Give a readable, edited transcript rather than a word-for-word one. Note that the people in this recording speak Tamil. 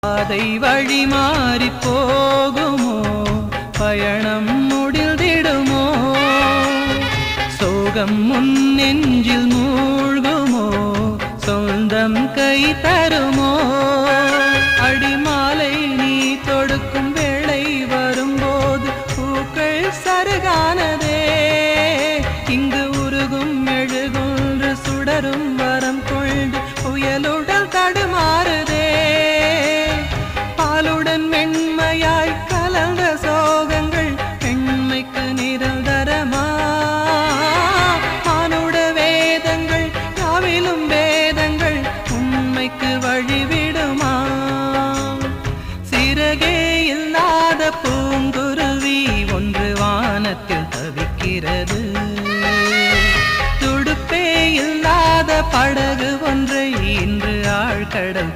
பாதை வழி மாறி போகுமோ, பயணம் முடிந்திடுமோ, சோகம் முன் நெஞ்சில் மூழ்குமோ, சொந்தம் கை தருமோ. அடிமாலை நீ தொடுக்கும் வேளை வரும்போது பூக்கள் சருகானதே, இங்கு உருகும் மெழுகுன்று சுடரும் வரம் கொண்டு புயலுடல் தடுமாறுதே. பாலுடன் மென்மையாய் கலந்த சோகங்கள் பெண்மைக்கு நிரந்தரமா, மானுட வேதங்கள் யாவிலும் வேதங்கள் உண்மைக்கு வழிவிடுமா. சிறகே இல்லாத பூங்குருவி ஒன்று வானத்தில் தவிக்கிறது, துடுப்பே இல்லாத படகு ஒன்றை இன்று ஆழ்கடல்